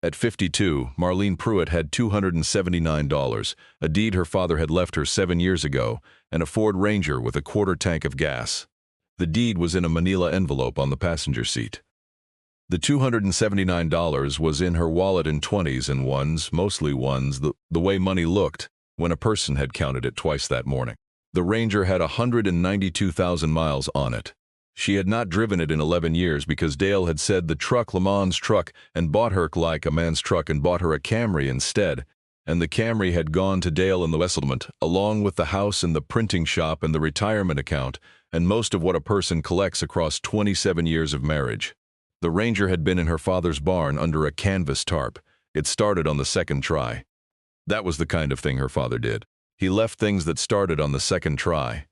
At 52, Marlene Pruitt had $279, a deed her father had left her 7 years ago, and a Ford Ranger with a quarter tank of gas. The deed was in a manila envelope on the passenger seat. The $279 was in her wallet in 20s and ones, mostly ones, the way money looked when a person had counted it twice that morning. The Ranger had 192,000 miles on it. She had not driven it in 11 years because Dale had said the truck, Le Mans truck, and bought her like a man's truck and bought her a Camry instead, and the Camry had gone to Dale in the settlement, along with the house and the printing shop and the retirement account, and most of what a person collects across 27 years of marriage. The Ranger had been in her father's barn under a canvas tarp. It started on the second try. That was the kind of thing her father did. He left things that started on the second try.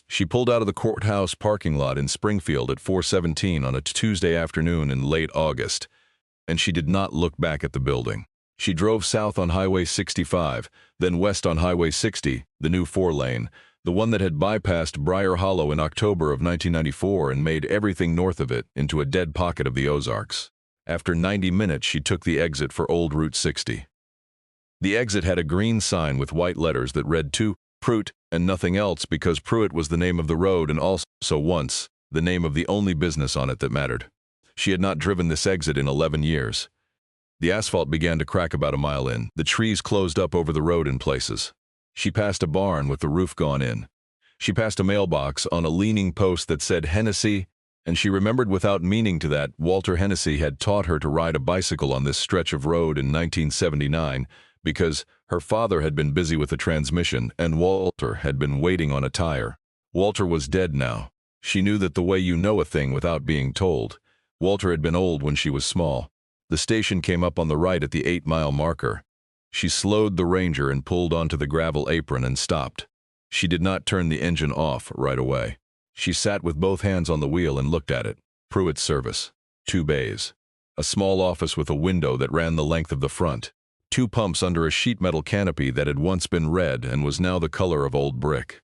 She pulled out of the courthouse parking lot in Springfield at 4:17 on a Tuesday afternoon in late August, and she did not look back at the building. She drove south on Highway 65, then west on Highway 60, the new 4-lane, the one that had bypassed Briar Hollow in October of 1994 and made everything north of it into a dead pocket of the Ozarks. After 90 minutes, she took the exit for Old Route 60. The exit had a green sign with white letters that read to Pruitt and nothing else because Pruitt was the name of the road and also once the name of the only business on it that mattered. She had not driven this exit in 11 years. The asphalt began to crack about a mile in. The trees closed up over the road in places. She passed a barn with the roof gone in. She passed a mailbox on a leaning post that said Hennessy, and she remembered without meaning to that Walter Hennessy had taught her to ride a bicycle on this stretch of road in 1979 because her father had been busy with the transmission and Walter had been waiting on a tire. Walter was dead now. She knew that the way you know a thing without being told. Walter had been old when she was small. The station came up on the right at the 8-mile marker. She slowed the Ranger and pulled onto the gravel apron and stopped. She did not turn the engine off right away. She sat with both hands on the wheel and looked at it. Pruitt's service. 2 bays. A small office with a window that ran the length of the front. 2 pumps under a sheet metal canopy that had once been red and was now the color of old brick.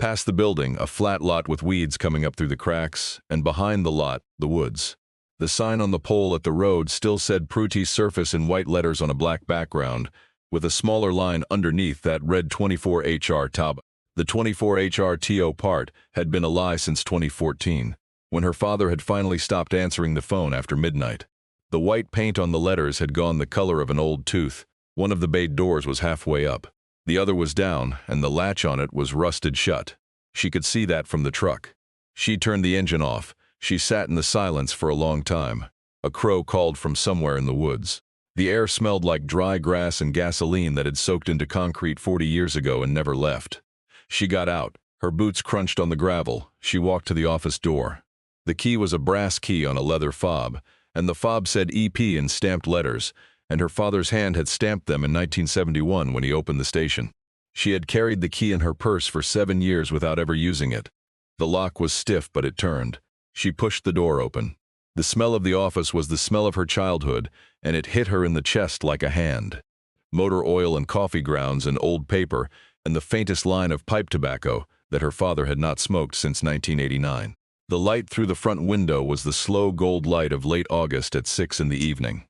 Past the building, a flat lot with weeds coming up through the cracks, and behind the lot, the woods. The sign on the pole at the road still said Pruitt's Surface in white letters on a black background, with a smaller line underneath that read 24HR TOB. The 24HRTO part had been a lie since 2014, when her father had finally stopped answering the phone after midnight. The white paint on the letters had gone the color of an old tooth. One of the bay doors was halfway up. The other was down, and the latch on it was rusted shut. She could see that from the truck. She turned the engine off. She sat in the silence for a long time. A crow called from somewhere in the woods. The air smelled like dry grass and gasoline that had soaked into concrete 40 years ago and never left. She got out. Her boots crunched on the gravel. She walked to the office door. The key was a brass key on a leather fob, and the fob said EP in stamped letters, and her father's hand had stamped them in 1971 when he opened the station. She had carried the key in her purse for 7 years without ever using it. The lock was stiff, but it turned. She pushed the door open. The smell of the office was the smell of her childhood, and it hit her in the chest like a hand. Motor oil and coffee grounds and old paper, and the faintest line of pipe tobacco that her father had not smoked since 1989. The light through the front window was the slow gold light of late August at 6 in the evening.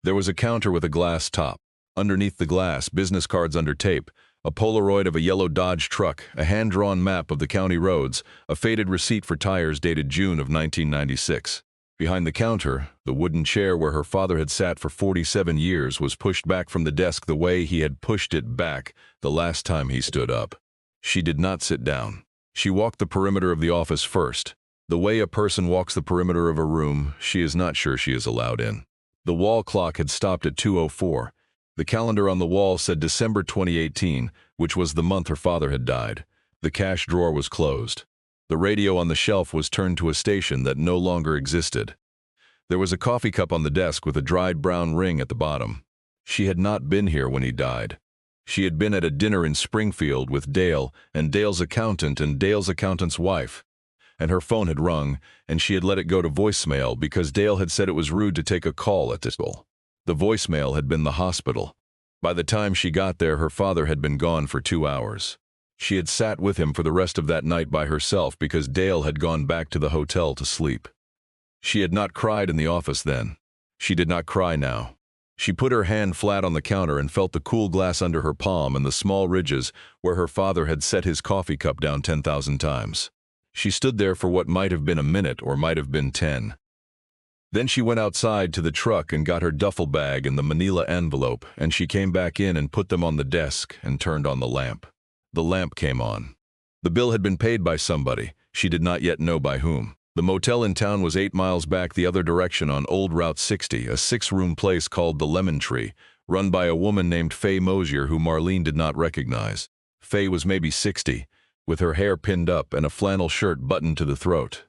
There was a counter with a glass top. Underneath the glass, business cards under tape, a Polaroid of a yellow Dodge truck, a hand-drawn map of the county roads, a faded receipt for tires dated June of 1996. Behind the counter, the wooden chair where her father had sat for 47 years was pushed back from the desk the way he had pushed it back the last time he stood up. She did not sit down. She walked the perimeter of the office first. The way a person walks the perimeter of a room, she is not sure she is allowed in. The wall clock had stopped at 2:04. The calendar on the wall said December 2018, which was the month her father had died. The cash drawer was closed. The radio on the shelf was turned to a station that no longer existed. There was a coffee cup on the desk with a dried brown ring at the bottom. She had not been here when he died. She had been at a dinner in Springfield with Dale and Dale's accountant and Dale's accountant's wife. And her phone had rung, and she had let it go to voicemail because Dale had said it was rude to take a call at this school. The voicemail had been the hospital. By the time she got there, her father had been gone for 2 hours. She had sat with him for the rest of that night by herself because Dale had gone back to the hotel to sleep. She had not cried in the office then. She did not cry now. She put her hand flat on the counter and felt the cool glass under her palm and the small ridges where her father had set his coffee cup down 10,000 times. She stood there for what might have been a minute or might have been 10. Then she went outside to the truck and got her duffel bag and the manila envelope, and she came back in and put them on the desk and turned on the lamp. The lamp came on. The bill had been paid by somebody. She did not yet know by whom. The motel in town was 8 miles back the other direction on Old Route 60, a 6-room place called the Lemon Tree, run by a woman named Faye Mosier who Marlene did not recognize. Faye was maybe 60, with her hair pinned up and a flannel shirt buttoned to the throat.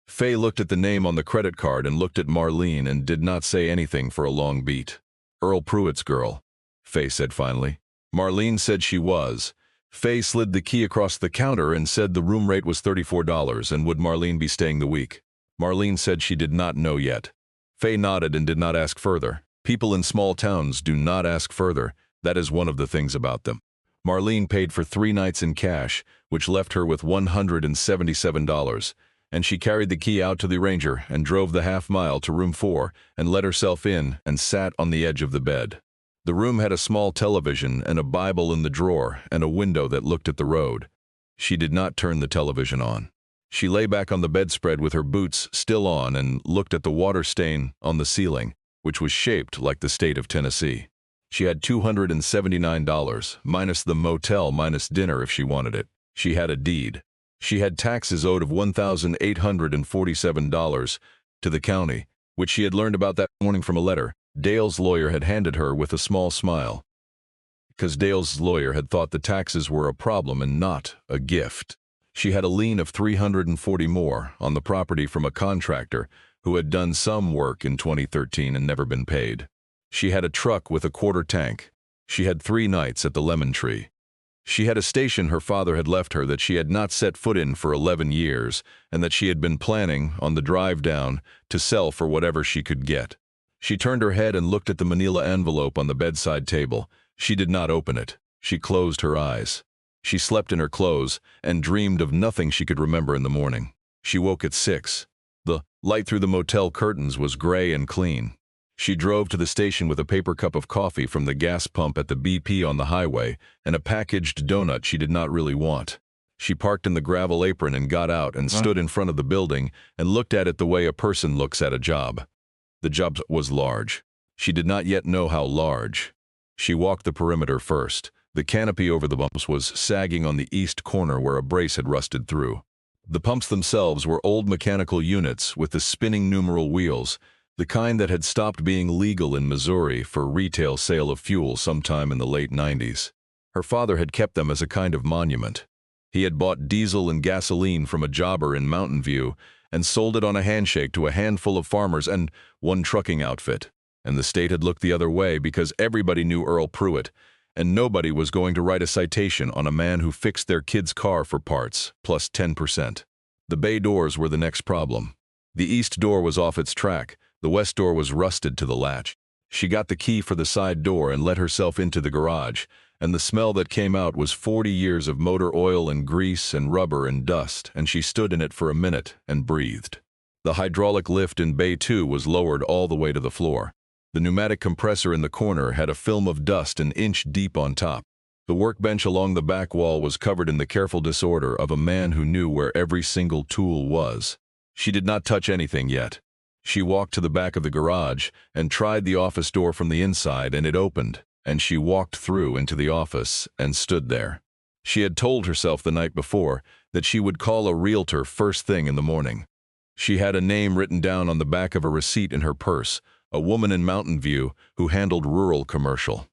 Faye looked at the name on the credit card and looked at Marlene and did not say anything for a long beat. "Earl Pruitt's girl," Faye said finally. Marlene said she was. Faye slid the key across the counter and said the room rate was $34 and would Marlene be staying the week. Marlene said she did not know yet. Faye nodded and did not ask further. People in small towns do not ask further. That is one of the things about them. Marlene paid for 3 nights in cash, which left her with $177, and she carried the key out to the Ranger and drove the half-mile to room 4 and let herself in and sat on the edge of the bed. The room had a small television and a Bible in the drawer and a window that looked at the road. She did not turn the television on. She lay back on the bedspread with her boots still on and looked at the water stain on the ceiling, which was shaped like the state of Tennessee. She had $279, minus the motel, minus dinner if she wanted it. She had a deed. She had taxes owed of $1,847 to the county, which she had learned about that morning from a letter Dale's lawyer had handed her with a small smile, because Dale's lawyer had thought the taxes were a problem and not a gift. She had a lien of $340 more on the property from a contractor who had done some work in 2013 and never been paid. She had a truck with a quarter tank. She had 3 nights at the Lemon Tree. She had a station her father had left her that she had not set foot in for 11 years and that she had been planning, on the drive down, to sell for whatever she could get. She turned her head and looked at the manila envelope on the bedside table. She did not open it. She closed her eyes. She slept in her clothes and dreamed of nothing she could remember in the morning. She woke at 6. The light through the motel curtains was gray and clean. She drove to the station with a paper cup of coffee from the gas pump at the BP on the highway and a packaged donut she did not really want. She parked in the gravel apron and got out and stood in front of the building and looked at it the way a person looks at a job. The job was large. She did not yet know how large. She walked the perimeter first. The canopy over the pumps was sagging on the east corner where a brace had rusted through. The pumps themselves were old mechanical units with the spinning numeral wheels, the kind that had stopped being legal in Missouri for retail sale of fuel sometime in the late 90s. Her father had kept them as a kind of monument. He had bought diesel and gasoline from a jobber in Mountain View and sold it on a handshake to a handful of farmers and one trucking outfit. And the state had looked the other way because everybody knew Earl Pruitt, and nobody was going to write a citation on a man who fixed their kid's car for parts, plus 10%. The bay doors were the next problem. The east door was off its track. The west door was rusted to the latch. She got the key for the side door and let herself into the garage, and the smell that came out was 40 years of motor oil and grease and rubber and dust, and she stood in it for a minute and breathed. The hydraulic lift in Bay 2 was lowered all the way to the floor. The pneumatic compressor in the corner had a film of dust an inch deep on top. The workbench along the back wall was covered in the careful disorder of a man who knew where every single tool was. She did not touch anything yet. She walked to the back of the garage and tried the office door from the inside, and it opened, and she walked through into the office and stood there. She had told herself the night before that she would call a realtor first thing in the morning. She had a name written down on the back of a receipt in her purse, a woman in Mountain View who handled rural commercial.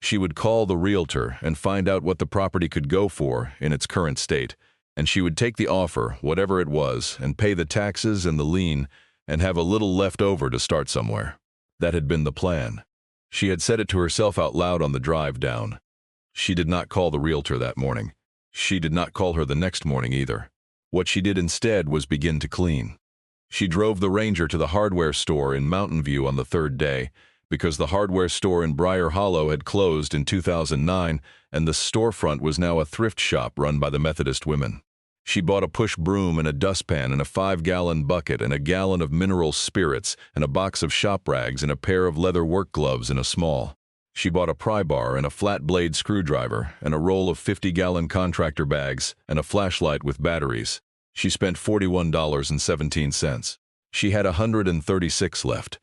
She would call the realtor and find out what the property could go for in its current state, and she would take the offer, whatever it was, and pay the taxes and the lien and have a little left over to start somewhere. That had been the plan. She had said it to herself out loud on the drive down. She did not call the realtor that morning. She did not call her the next morning either. What she did instead was begin to clean. She drove the Ranger to the hardware store in Mountain View on the 3rd day, because the hardware store in Briar Hollow had closed in 2009, and the storefront was now a thrift shop run by the Methodist women. She bought a push broom and a dustpan and a 5-gallon bucket and a gallon of mineral spirits and a box of shop rags and a pair of leather work gloves in a small. She bought a pry bar and a flat blade screwdriver and a roll of 50-gallon contractor bags and a flashlight with batteries. She spent $41.17. She had $136 left.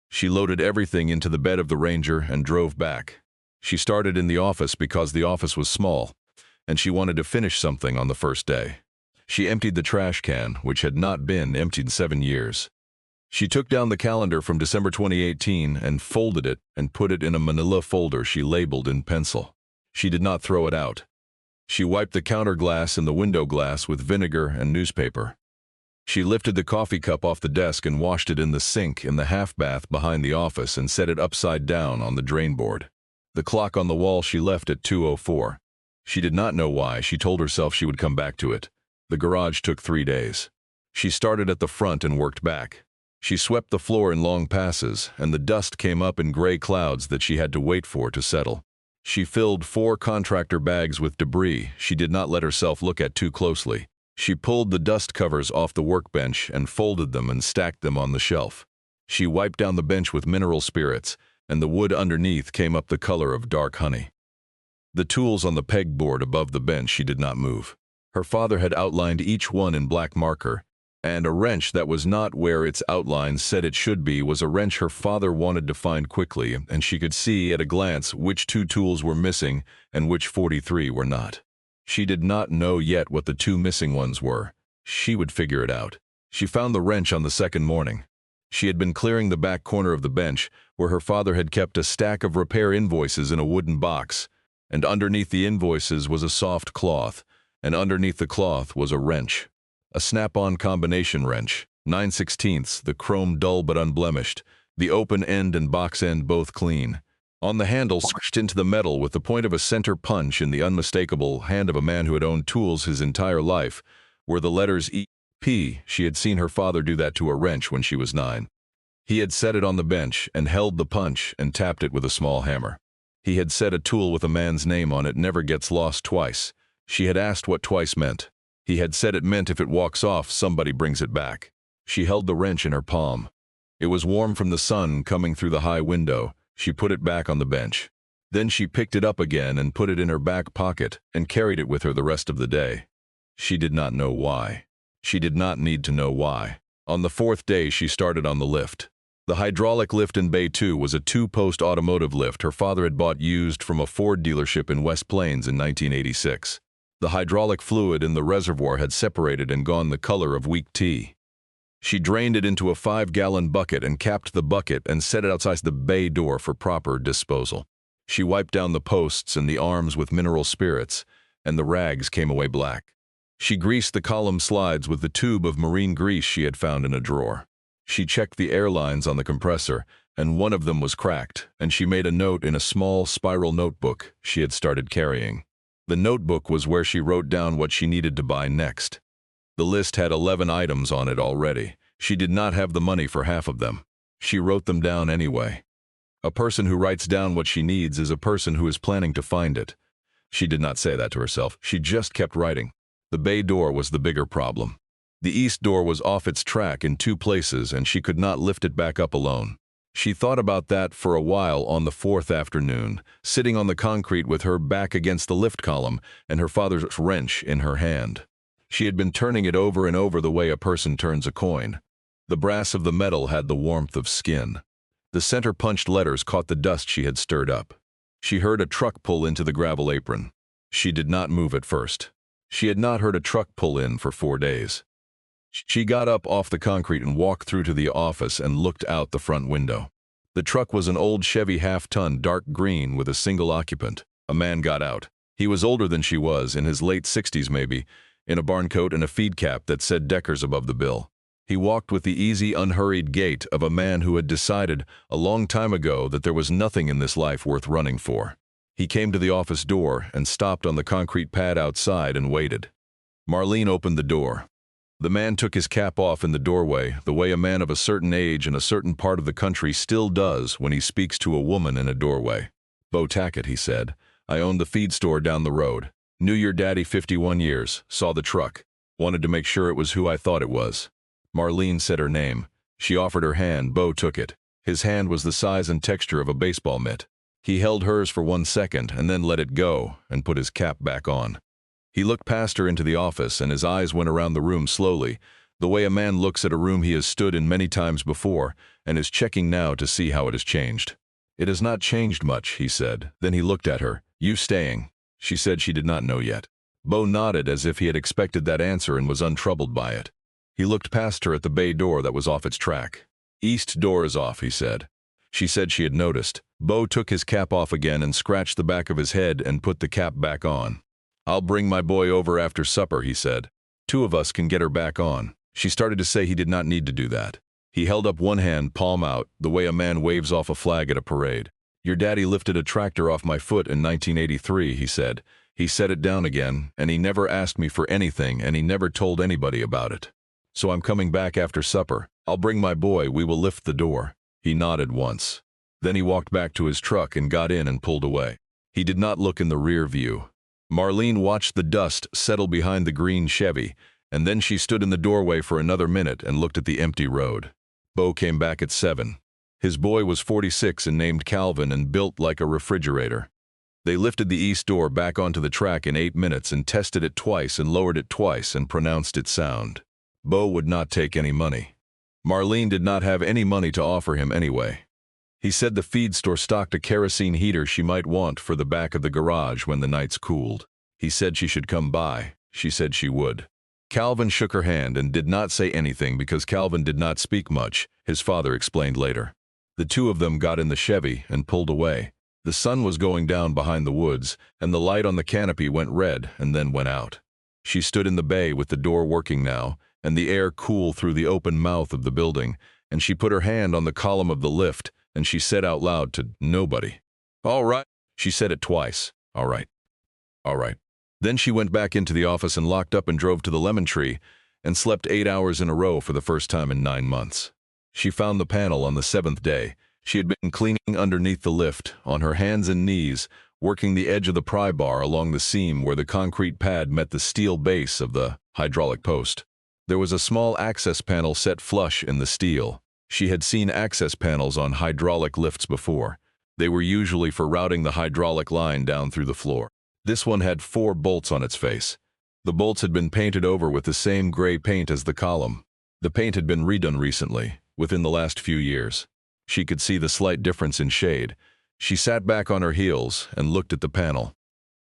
She loaded everything into the bed of the Ranger and drove back. She started in the office because the office was small, and she wanted to finish something on the first day. She emptied the trash can, which had not been emptied in 7 years. She took down the calendar from December 2018 and folded it and put it in a manila folder she labeled in pencil. She did not throw it out. She wiped the counter glass and the window glass with vinegar and newspaper. She lifted the coffee cup off the desk and washed it in the sink in the half bath behind the office and set it upside down on the drain board. The clock on the wall she left at 2:04. She did not know why. She told herself she would come back to it. The garage took 3 days. She started at the front and worked back. She swept the floor in long passes, and the dust came up in gray clouds that she had to wait for to settle. She filled 4 contractor bags with debris she did not let herself look at too closely. She pulled the dust covers off the workbench and folded them and stacked them on the shelf. She wiped down the bench with mineral spirits, and the wood underneath came up the color of dark honey. The tools on the pegboard above the bench she did not move. Her father had outlined each one in black marker, and a wrench that was not where its outlines said it should be was a wrench her father wanted to find quickly, and she could see at a glance which 2 tools were missing and which 43 were not. She did not know yet what the 2 missing ones were. She would figure it out. She found the wrench on the second morning. She had been clearing the back corner of the bench, where her father had kept a stack of repair invoices in a wooden box, and underneath the invoices was a soft cloth, and underneath the cloth was a wrench. A snap-on combination wrench, 9/16, the chrome dull but unblemished, the open end and box end both clean. On the handle, scratched into the metal with the point of a center punch in the unmistakable hand of a man who had owned tools his entire life, were the letters E.P. She had seen her father do that to a wrench when she was 9. He had set it on the bench and held the punch and tapped it with a small hammer. He had said a tool with a man's name on it never gets lost twice. She had asked what twice meant. He had said it meant if it walks off, somebody brings it back. She held the wrench in her palm. It was warm from the sun coming through the high window. She put it back on the bench. Then she picked it up again and put it in her back pocket and carried it with her the rest of the day. She did not know why. She did not need to know why. On the 4th day, she started on the lift. The hydraulic lift in Bay 2 was a 2-post automotive lift her father had bought used from a Ford dealership in West Plains in 1986. The hydraulic fluid in the reservoir had separated and gone the color of weak tea. She drained it into a 5-gallon bucket and capped the bucket and set it outside the bay door for proper disposal. She wiped down the posts and the arms with mineral spirits, and the rags came away black. She greased the column slides with the tube of marine grease she had found in a drawer. She checked the air lines on the compressor, and one of them was cracked, and she made a note in a small spiral notebook she had started carrying. The notebook was where she wrote down what she needed to buy next. The list had 11 items on it already. She did not have the money for half of them. She wrote them down anyway. A person who writes down what she needs is a person who is planning to find it. She did not say that to herself. She just kept writing. The bay door was the bigger problem. The east door was off its track in 2 places, and she could not lift it back up alone. She thought about that for a while on the 4th afternoon, sitting on the concrete with her back against the lift column and her father's wrench in her hand. She had been turning it over and over the way a person turns a coin. The brass of the metal had the warmth of skin. The center-punched letters caught the dust she had stirred up. She heard a truck pull into the gravel apron. She did not move at first. She had not heard a truck pull in for 4 days. She got up off the concrete and walked through to the office and looked out the front window. The truck was an old Chevy half-ton dark green with a single occupant. A man got out. He was older than she was, in his late 60s maybe, in a barn coat and a feed cap that said Deckers above the bill. He walked with the easy, unhurried gait of a man who had decided a long time ago that there was nothing in this life worth running for. He came to the office door and stopped on the concrete pad outside and waited. Marlene opened the door. The man took his cap off in the doorway, the way a man of a certain age in a certain part of the country still does when he speaks to a woman in a doorway. "Bo Tackett," he said. "I own the feed store down the road. Knew your daddy 51 years. Saw the truck. Wanted to make sure it was who I thought it was. Marlene said her name. She offered her hand. Bo took it. His hand was the size and texture of a baseball mitt. He held hers for 1 second and then let it go and put his cap back on. He looked past her into the office, and his eyes went around the room slowly, the way a man looks at a room he has stood in many times before and is checking now to see how it has changed. "It has not changed much," he said. Then he looked at her. "You staying?" She said she did not know yet. Bo nodded as if he had expected that answer and was untroubled by it. He looked past her at the bay door that was off its track. "East door is off," he said. She said she had noticed. Bo took his cap off again and scratched the back of his head and put the cap back on. "I'll bring my boy over after supper," he said. "Two of us can get her back on." She started to say he did not need to do that. He held up one hand, palm out, the way a man waves off a flag at a parade. "Your daddy lifted a tractor off my foot in 1983, he said. He set it down again, and he never asked me for anything, and he never told anybody about it. So I'm coming back after supper. I'll bring my boy, we will lift the door." He nodded once. Then he walked back to his truck and got in and pulled away. He did not look in the rear view. Marlene watched the dust settle behind the green Chevy, and then she stood in the doorway for another minute and looked at the empty road. Bo came back at 7. His boy was 46 and named Calvin and built like a refrigerator. They lifted the east door back onto the track in 8 minutes and tested it twice and lowered it twice and pronounced it sound. Bo would not take any money. Marlene did not have any money to offer him anyway. He said the feed store stocked a kerosene heater she might want for the back of the garage when the nights cooled. He said she should come by. She said she would. Calvin shook her hand and did not say anything because Calvin did not speak much, his father explained later. The two of them got in the Chevy and pulled away. The sun was going down behind the woods, and the light on the canopy went red and then went out. She stood in the bay with the door working now, and the air cool through the open mouth of the building, and she put her hand on the column of the lift, and she said out loud to nobody, "All right." She said it twice. "All right. All right." Then she went back into the office and locked up and drove to the lemon tree and slept 8 hours in a row for the first time in 9 months. She found the panel on the 7th day. She had been cleaning underneath the lift, on her hands and knees, working the edge of the pry bar along the seam where the concrete pad met the steel base of the hydraulic post. There was a small access panel set flush in the steel. She had seen access panels on hydraulic lifts before. They were usually for routing the hydraulic line down through the floor. This one had 4 bolts on its face. The bolts had been painted over with the same gray paint as the column. The paint had been redone recently, within the last few years. She could see the slight difference in shade. She sat back on her heels and looked at the panel.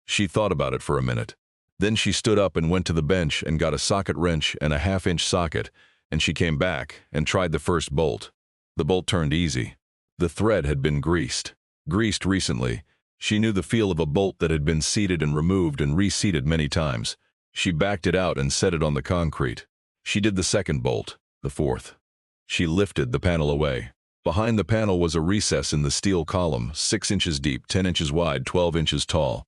She thought about it for a minute. Then she stood up and went to the bench and got a socket wrench and a 1/2-inch socket, and she came back and tried the first bolt. The bolt turned easy. The thread had been greased. Greased recently. She knew the feel of a bolt that had been seated and removed and reseated many times. She backed it out and set it on the concrete. She did the second bolt, the 4th. She lifted the panel away. Behind the panel was a recess in the steel column, 6 inches deep, 10 inches wide, 12 inches tall.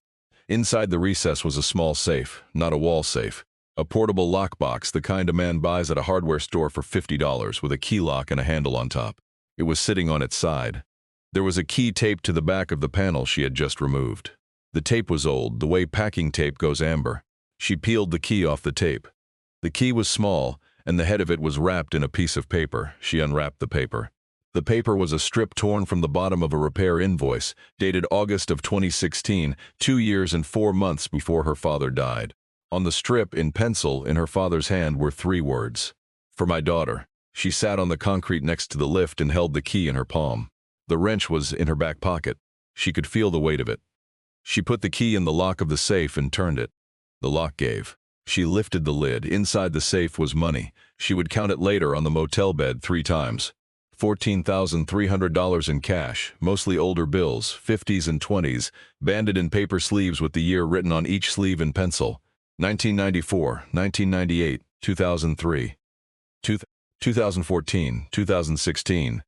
Inside the recess was a small safe, not a wall safe. A portable lockbox, the kind a man buys at a hardware store for $50, with a key lock and a handle on top. It was sitting on its side. There was a key taped to the back of the panel she had just removed. The tape was old, the way packing tape goes amber. She peeled the key off the tape. The key was small, and the head of it was wrapped in a piece of paper. She unwrapped the paper. The paper was a strip torn from the bottom of a repair invoice, dated August of 2016, 2 years and 4 months before her father died. On the strip, in pencil, in her father's hand, were 3 words. "For my daughter." She sat on the concrete next to the lift and held the key in her palm. The wrench was in her back pocket. She could feel the weight of it. She put the key in the lock of the safe and turned it. The lock gave. She lifted the lid. Inside the safe was money. She would count it later on the motel bed 3 times. $14,300 in cash, mostly older bills, 50s and 20s, banded in paper sleeves with the year written on each sleeve in pencil. 1994, 1998, 2003, 2014, 2016.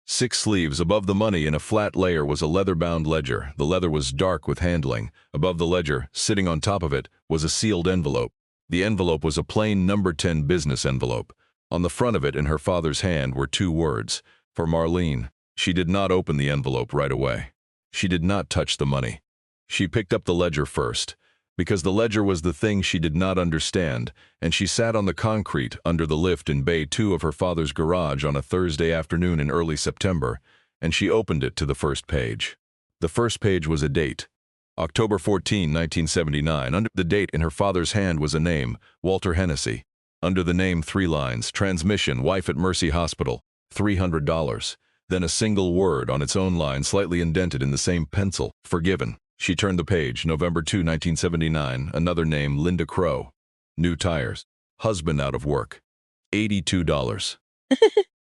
6 sleeves. Above the money in a flat layer was a leather-bound ledger. The leather was dark with handling. Above the ledger, sitting on top of it, was a sealed envelope. The envelope was a plain number 10 business envelope. On the front of it, in her father's hand, were 2 words. For Marlene. She did not open the envelope right away. She did not touch the money. She picked up the ledger first, because the ledger was the thing she did not understand, and she sat on the concrete under the lift in Bay 2 of her father's garage on a Thursday afternoon in early September, and she opened it to the first page. The first page was a date. October 14, 1979. Under the date in her father's hand was a name, Walter Hennessy. Under the name, 3 lines, transmission, wife at Mercy Hospital, $300. Then a single word on its own line, slightly indented in the same pencil, forgiven. She turned the page, November 2, 1979, another name, Linda Crow. New tires. Husband out of work. $82.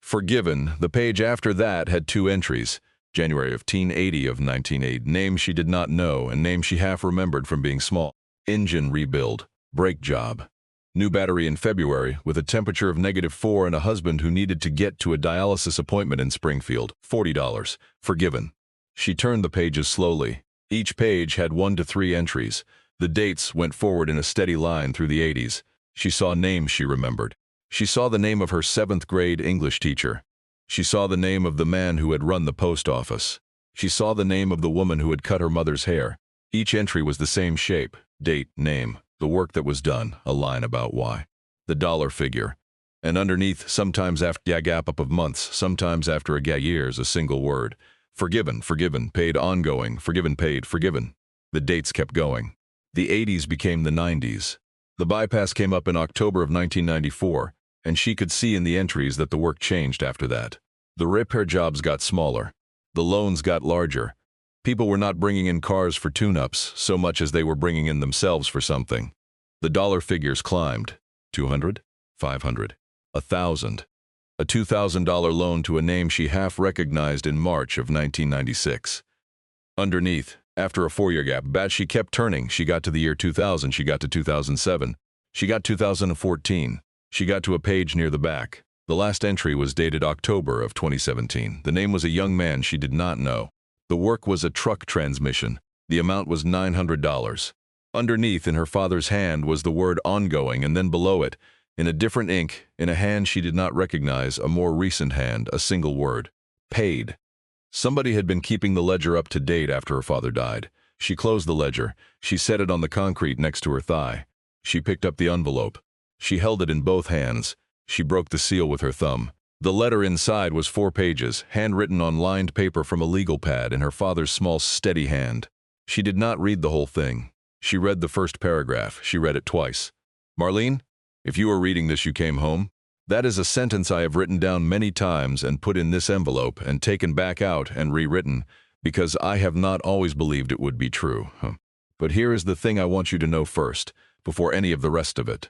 Forgiven. The page after that had 2 entries. January of 1980 of 1980, name she did not know and name she half remembered from being small. Engine rebuild, brake job. New battery in February with a temperature of -4 and a husband who needed to get to a dialysis appointment in Springfield, $40. Forgiven. She turned the pages slowly. Each page had 1 to 3 entries. The dates went forward in a steady line through the 80s. She saw names she remembered. She saw the name of her 7th grade English teacher. She saw the name of the man who had run the post office. She saw the name of the woman who had cut her mother's hair. Each entry was the same shape, date, name, the work that was done, a line about why. The dollar figure. And underneath, sometimes after a gap up of months, sometimes after a gap years, a single word. Forgiven, forgiven, paid ongoing, forgiven, paid, forgiven. The dates kept going. The 80s became the 90s. The bypass came up in October of 1994, and she could see in the entries that the work changed after that. The repair jobs got smaller. The loans got larger. People were not bringing in cars for tune-ups so much as they were bringing in themselves for something. The dollar figures climbed. 200, 500, 1,000. A $2,000 loan to a name she half recognized in March of 1996. Underneath, after a 4-year gap, she kept turning. She got to the year 2000, she got to 2007. She got 2014. She got to a page near the back. The last entry was dated October of 2017. The name was a young man she did not know. The work was a truck transmission. The amount was $900. Underneath, in her father's hand, was the word ongoing, and then below it, in a different ink, in a hand she did not recognize, a more recent hand, a single word. Paid. Somebody had been keeping the ledger up to date after her father died. She closed the ledger. She set it on the concrete next to her thigh. She picked up the envelope. She held it in both hands. She broke the seal with her thumb. The letter inside was 4 pages, handwritten on lined paper from a legal pad in her father's small, steady hand. She did not read the whole thing. She read the first paragraph. She read it twice. Marlene, if you are reading this, you came home. That is a sentence I have written down many times and put in this envelope and taken back out and rewritten, because I have not always believed it would be true. But here is the thing I want you to know first, before any of the rest of it.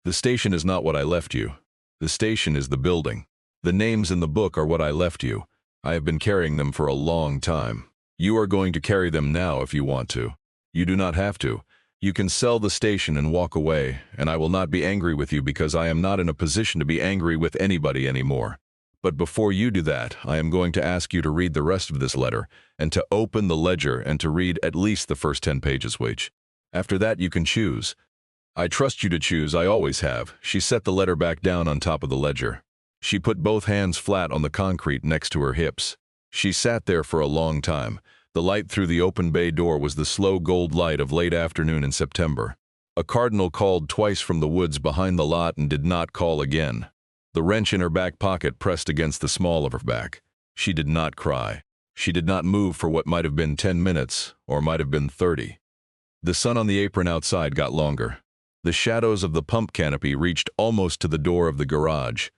The station is not what I left you. The station is the building. The names in the book are what I left you. I have been carrying them for a long time. You are going to carry them now if you want to. You do not have to. You can sell the station and walk away, and I will not be angry with you because I am not in a position to be angry with anybody anymore. But before you do that, I am going to ask you to read the rest of this letter, and to open the ledger and to read at least the first 10 pages, which. After that you can choose. I trust you to choose, I always have. She set the letter back down on top of the ledger. She put both hands flat on the concrete next to her hips. She sat there for a long time. The light through the open bay door was the slow gold light of late afternoon in September. A cardinal called twice from the woods behind the lot and did not call again. The wrench in her back pocket pressed against the small of her back. She did not cry. She did not move for what might have been 10 minutes, or might have been 30. The sun on the apron outside got longer. The shadows of the pump canopy reached almost to the door of the garage.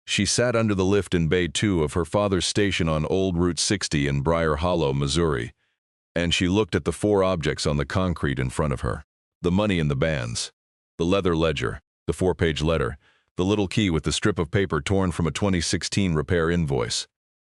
She sat under the lift in Bay 2 of her father's station on Old Route 60 in Briar Hollow, Missouri, and she looked at the 4 objects on the concrete in front of her. The money in the bands, the leather ledger, the 4-page letter, the little key with the strip of paper torn from a 2016 repair invoice.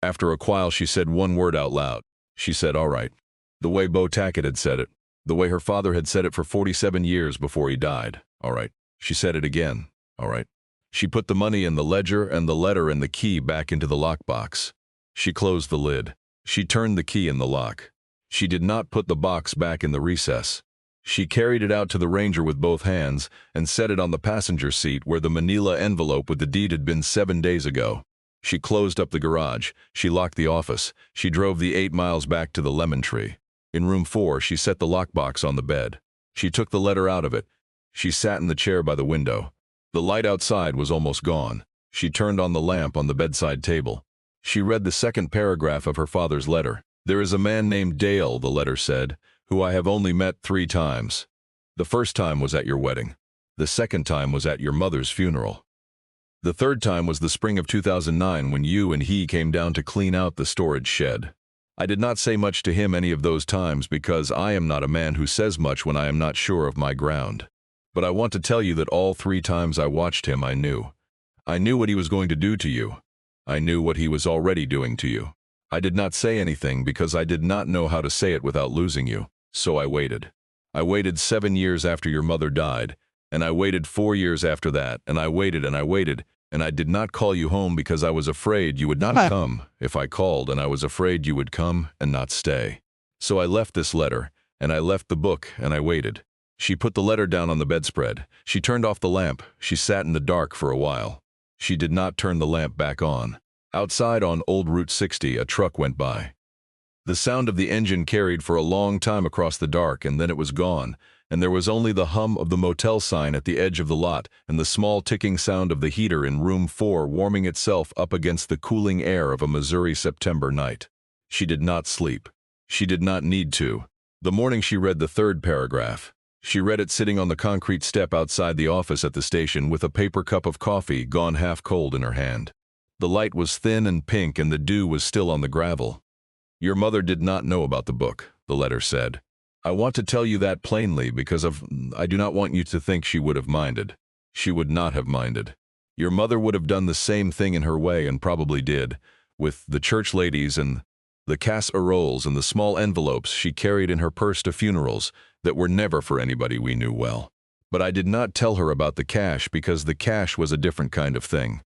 After a while she said one word out loud. She said, "All right." The way Bo Tackett had said it, the way her father had said it for 47 years before he died. All right. She said it again. All right. She put the money in the ledger and the letter and the key back into the lockbox. She closed the lid. She turned the key in the lock. She did not put the box back in the recess. She carried it out to the Ranger with both hands and set it on the passenger seat where the manila envelope with the deed had been 7 days ago. She closed up the garage. She locked the office. She drove the 8 miles back to the lemon tree. In room 4, she set the lockbox on the bed. She took the letter out of it. She sat in the chair by the window. The light outside was almost gone. She turned on the lamp on the bedside table. She read the second paragraph of her father's letter. "There is a man named Dale," the letter said, "who I have only met 3 times. The first time was at your wedding. The second time was at your mother's funeral. The third time was the spring of 2009 when you and he came down to clean out the storage shed. I did not say much to him any of those times because I am not a man who says much when I am not sure of my ground. But I want to tell you that all 3 times I watched him, I knew. I knew what he was going to do to you. I knew what he was already doing to you. I did not say anything because I did not know how to say it without losing you, so I waited. I waited 7 years after your mother died, and I waited 4 years after that, and I waited and I waited, and I did not call you home because I was afraid you would not come if I called, and I was afraid you would come and not stay. So I left this letter, and I left the book, and I waited." She put the letter down on the bedspread. She turned off the lamp. She sat in the dark for a while. She did not turn the lamp back on. Outside on Old Route 60, a truck went by. The sound of the engine carried for a long time across the dark, and then it was gone, and there was only the hum of the motel sign at the edge of the lot and the small ticking sound of the heater in room 4 warming itself up against the cooling air of a Missouri September night. She did not sleep. She did not need to. The morning she read the third paragraph. She read it sitting on the concrete step outside the office at the station with a paper cup of coffee gone half cold in her hand. The light was thin and pink and the dew was still on the gravel. "Your mother did not know about the book," the letter said. "I want to tell you that plainly because I do not want you to think she would have minded. She would not have minded. Your mother would have done the same thing in her way and probably did, with the church ladies and the casseroles and the small envelopes she carried in her purse to funerals that were never for anybody we knew well. But I did not tell her about the cash because the cash was a different kind of thing.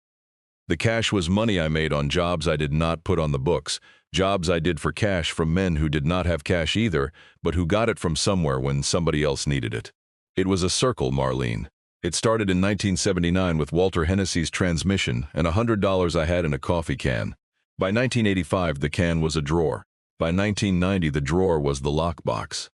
The cash was money I made on jobs I did not put on the books, jobs I did for cash from men who did not have cash either, but who got it from somewhere when somebody else needed it. It was a circle, Marlene. It started in 1979 with Walter Hennessy's transmission and $100 I had in a coffee can. By 1985, the can was a drawer. By 1990, the drawer was the lockbox.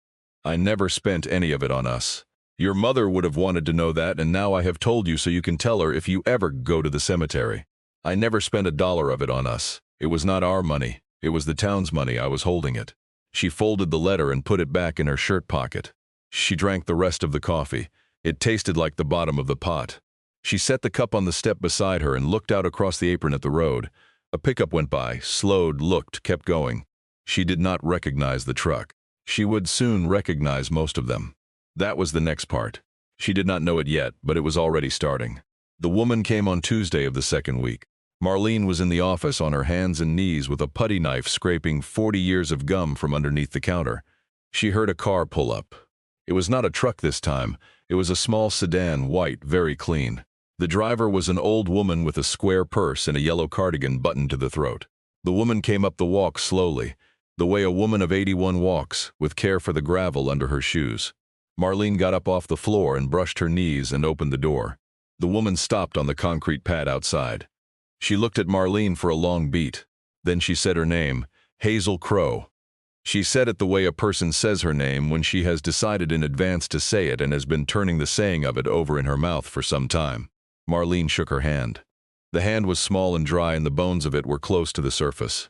I never spent any of it on us. Your mother would have wanted to know that, and now I have told you so you can tell her if you ever go to the cemetery. I never spent $1 of it on us. It was not our money. It was the town's money. I was holding it." She folded the letter and put it back in her shirt pocket. She drank the rest of the coffee. It tasted like the bottom of the pot. She set the cup on the step beside her and looked out across the apron at the road. A pickup went by, slowed, looked, kept going. She did not recognize the truck. She would soon recognize most of them. That was the next part. She did not know it yet, but it was already starting. The woman came on Tuesday of the second week. Marlene was in the office on her hands and knees with a putty knife scraping 40 years of gum from underneath the counter. She heard a car pull up. It was not a truck this time. It was a small sedan, white, very clean. The driver was an old woman with a square purse and a yellow cardigan buttoned to the throat. The woman came up the walk slowly, the way a woman of 81 walks, with care for the gravel under her shoes. Marlene got up off the floor and brushed her knees and opened the door. The woman stopped on the concrete pad outside. She looked at Marlene for a long beat. Then she said her name, Hazel Crow. She said it the way a person says her name when she has decided in advance to say it and has been turning the saying of it over in her mouth for some time. Marlene shook her hand. The hand was small and dry and the bones of it were close to the surface.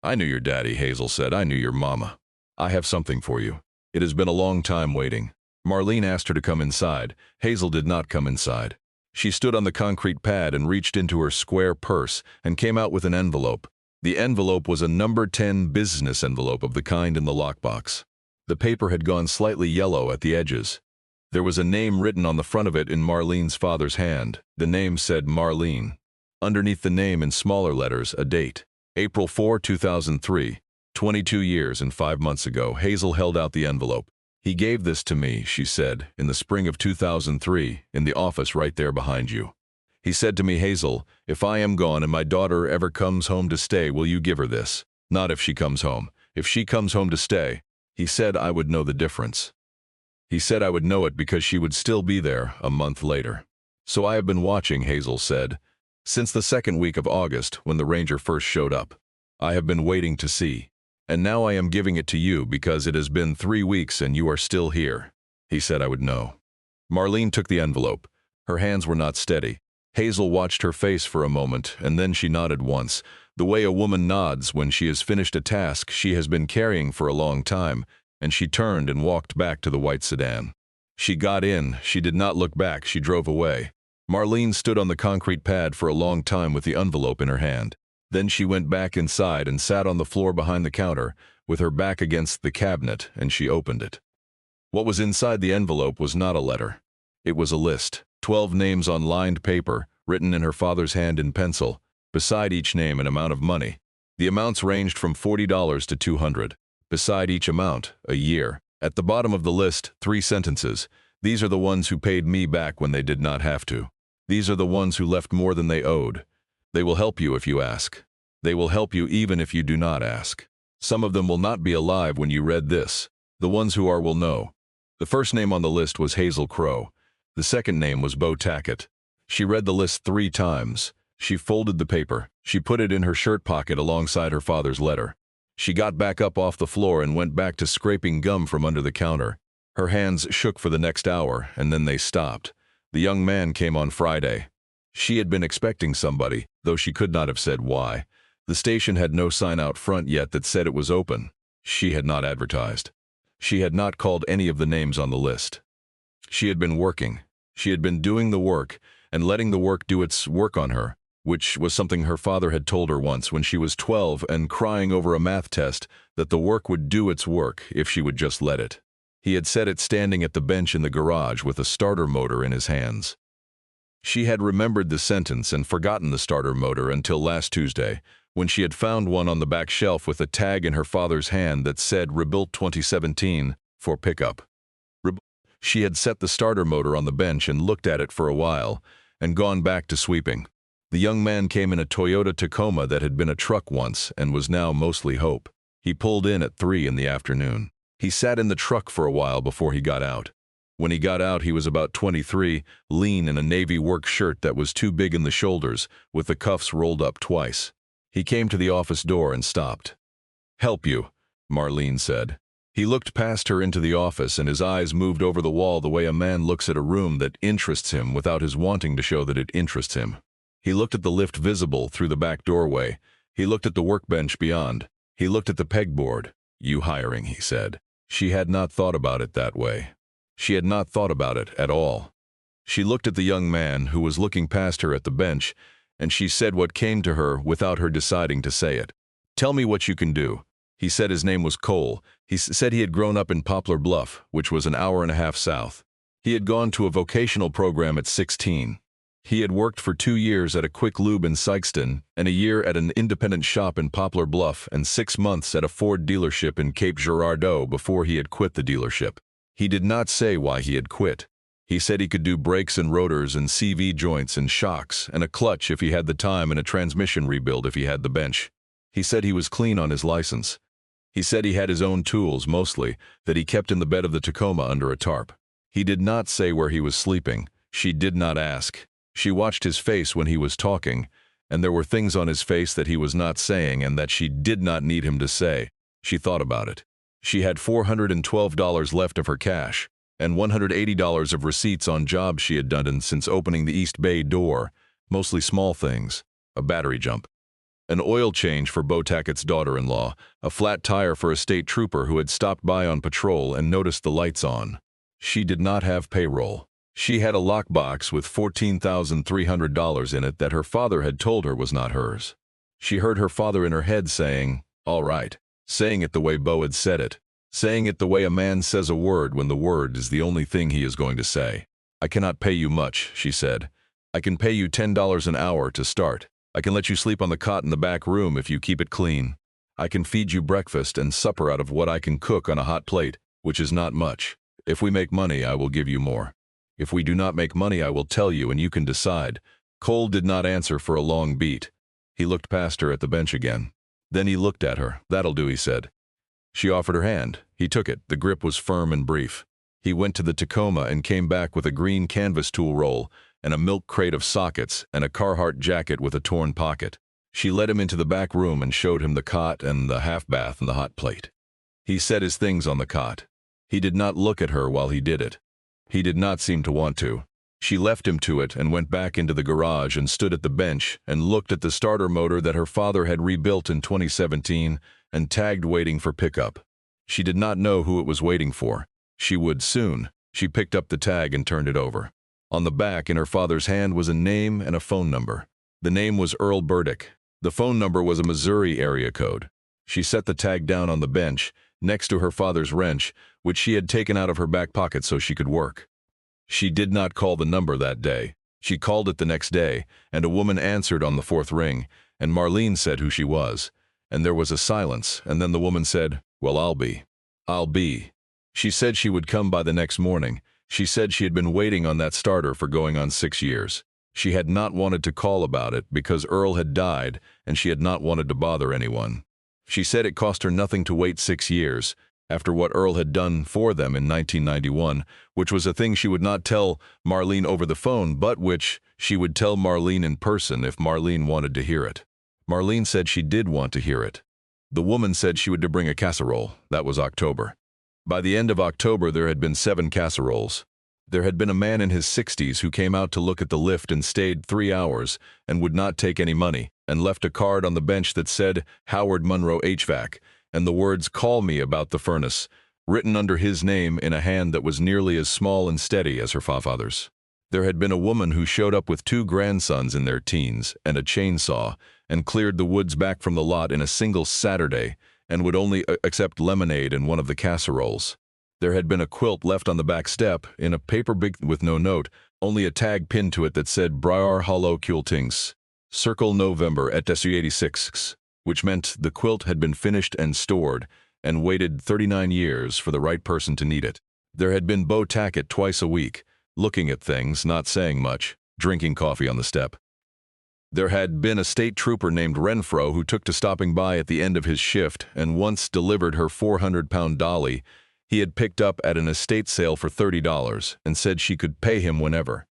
"I knew your daddy," Hazel said. "I knew your mama. I have something for you. It has been a long time waiting." Marlene asked her to come inside. Hazel did not come inside. She stood on the concrete pad and reached into her square purse and came out with an envelope. The envelope was a number 10 business envelope of the kind in the lockbox. The paper had gone slightly yellow at the edges. There was a name written on the front of it in Marlene's father's hand. The name said Marlene. Underneath the name in smaller letters, a date. April 4, 2003. 22 years and 5 months ago. Hazel held out the envelope. "He gave this to me," she said, "in the spring of 2003, in the office right there behind you. He said to me, 'Hazel, if I am gone and my daughter ever comes home to stay, will you give her this?' Not if she comes home. If she comes home to stay. He said I would know the difference. He said I would know it because she would still be there a month later. So I have been watching," Hazel said, "since the second week of August when the ranger first showed up. I have been waiting to see. And now I am giving it to you because it has been 3 weeks and you are still here. He said I would know. Marlene took the envelope. Her hands were not steady. Hazel watched her face for a moment, and then she nodded once, the way a woman nods when she has finished a task she has been carrying for a long time, and she turned and walked back to the white sedan. She got in, she did not look back, she drove away. Marlene stood on the concrete pad for a long time with the envelope in her hand. Then she went back inside and sat on the floor behind the counter, with her back against the cabinet, and she opened it. What was inside the envelope was not a letter. It was a list, 12 names on lined paper, written in her father's hand in pencil, beside each name an amount of money. The amounts ranged from $40 to $200. Beside each amount, a year. At the bottom of the list, 3 sentences. These are the ones who paid me back when they did not have to. These are the ones who left more than they owed. They will help you if you ask. They will help you even if you do not ask. Some of them will not be alive when you read this. The ones who are will know. The first name on the list was Hazel Crow. The second name was Bo Tackett. She read the list 3 times. She folded the paper. She put it in her shirt pocket alongside her father's letter. She got back up off the floor and went back to scraping gum from under the counter. Her hands shook for the next hour, and then they stopped. The young man came on Friday. She had been expecting somebody, though she could not have said why. The station had no sign out front yet that said it was open. She had not advertised. She had not called any of the names on the list. She had been working. She had been doing the work, and letting the work do its work on her, which was something her father had told her once when she was 12 and crying over a math test that the work would do its work if she would just let it. He had said it standing at the bench in the garage with a starter motor in his hands. She had remembered the sentence and forgotten the starter motor until last Tuesday, when she had found one on the back shelf with a tag in her father's hand that said Rebuilt 2017 for pickup. She had set the starter motor on the bench and looked at it for a while, and gone back to sweeping. The young man came in a Toyota Tacoma that had been a truck once and was now mostly hope. He pulled in at 3 in the afternoon. He sat in the truck for a while before he got out. When he got out, he was about 23, lean in a navy work shirt that was too big in the shoulders, with the cuffs rolled up twice. He came to the office door and stopped. "Help you," Marlene said. He looked past her into the office, and his eyes moved over the wall the way a man looks at a room that interests him without his wanting to show that it interests him. He looked at the lift visible through the back doorway. He looked at the workbench beyond. He looked at the pegboard. "You hiring," he said. She had not thought about it that way. She had not thought about it at all. She looked at the young man who was looking past her at the bench, and she said what came to her without her deciding to say it. "Tell me what you can do." He said his name was Cole. He said he had grown up in Poplar Bluff, which was an hour and a half south. He had gone to a vocational program at 16. He had worked for 2 years at a Quick Lube in Sykeston, and a year at an independent shop in Poplar Bluff, and 6 months at a Ford dealership in Cape Girardeau before he had quit the dealership. He did not say why he had quit. He said he could do brakes and rotors and CV joints and shocks and a clutch if he had the time and a transmission rebuild if he had the bench. He said he was clean on his license. He said he had his own tools, mostly, that he kept in the bed of the Tacoma under a tarp. He did not say where he was sleeping. She did not ask. She watched his face when he was talking, and there were things on his face that he was not saying and that she did not need him to say. She thought about it. She had $412 left of her cash, and $180 of receipts on jobs she had done since opening the East Bay door, mostly small things, a battery jump, an oil change for Bo Tackett's daughter-in-law, a flat tire for a state trooper who had stopped by on patrol and noticed the lights on. She did not have payroll. She had a lockbox with $14,300 in it that her father had told her was not hers. She heard her father in her head saying, "All right," saying it the way Bo had said it, saying it the way a man says a word when the word is the only thing he is going to say. "I cannot pay you much," she said. "I can pay you $10 an hour to start. I can let you sleep on the cot in the back room if you keep it clean. I can feed you breakfast and supper out of what I can cook on a hot plate, which is not much. If we make money, I will give you more. If we do not make money, I will tell you and you can decide." Cole did not answer for a long beat. He looked past her at the bench again. Then he looked at her. "That'll do," he said. She offered her hand. He took it. The grip was firm and brief. He went to the Tacoma and came back with a green canvas tool roll and a milk crate of sockets and a Carhartt jacket with a torn pocket. She led him into the back room and showed him the cot and the half bath and the hot plate. He set his things on the cot. He did not look at her while he did it. He did not seem to want to. She left him to it and went back into the garage and stood at the bench and looked at the starter motor that her father had rebuilt in 2017 and tagged waiting for pickup. She did not know who it was waiting for. She would soon. She picked up the tag and turned it over. On the back in her father's hand was a name and a phone number. The name was Earl Burdick. The phone number was a Missouri area code. She set the tag down on the bench, next to her father's wrench, which she had taken out of her back pocket so she could work. She did not call the number that day. She called it the next day, and a woman answered on the fourth ring, and Marlene said who she was. And there was a silence, and then the woman said, "Well, I'll be." She said she would come by the next morning. She said she had been waiting on that starter for going on 6 years. She had not wanted to call about it because Earl had died, and she had not wanted to bother anyone. She said it cost her nothing to wait 6 years, after what Earl had done for them in 1991, which was a thing she would not tell Marlene over the phone, but which she would tell Marlene in person if Marlene wanted to hear it. Marlene said she did want to hear it. The woman said she would bring a casserole. That was October. By the end of October, there had been 7 casseroles. There had been a man in his 60s who came out to look at the lift and stayed 3 hours and would not take any money, and left a card on the bench that said Howard Monroe HVAC, and the words "Call me about the furnace," written under his name in a hand that was nearly as small and steady as her father's. There had been a woman who showed up with 2 grandsons in their teens and a chainsaw and cleared the woods back from the lot in a single Saturday and would only accept lemonade in one of the casseroles. There had been a quilt left on the back step in a paper bag with no note, only a tag pinned to it that said Briar Hollow Quiltings, Circle November at 86, which meant the quilt had been finished and stored and waited 39 years for the right person to need it. There had been Bo Tackett twice a week, looking at things, not saying much, drinking coffee on the step. There had been a state trooper named Renfro who took to stopping by at the end of his shift and once delivered her 400-pound dolly he had picked up at an estate sale for $30 and said she could pay him whenever,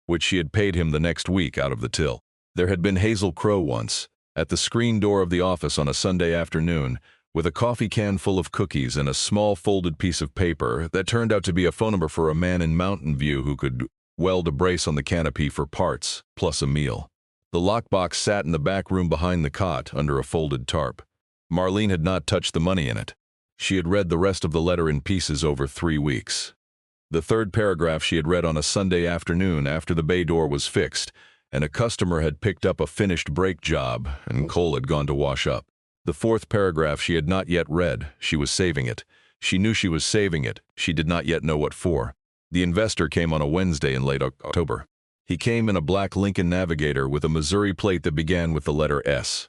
which she had paid him the next week out of the till. There had been Hazel Crow once, at the screen door of the office on a Sunday afternoon, with a coffee can full of cookies and a small folded piece of paper that turned out to be a phone number for a man in Mountain View who could weld a brace on the canopy for parts, plus a meal. The lockbox sat in the back room behind the cot under a folded tarp. Marlene had not touched the money in it. She had read the rest of the letter in pieces over 3 weeks. The third paragraph she had read on a Sunday afternoon after the bay door was fixed, and a customer had picked up a finished brake job, and coal had gone to wash up. The fourth paragraph she had not yet read. She was saving it. She knew she was saving it. She did not yet know what for. The investor came on a Wednesday in late October. He came in a black Lincoln Navigator with a Missouri plate that began with the letter S.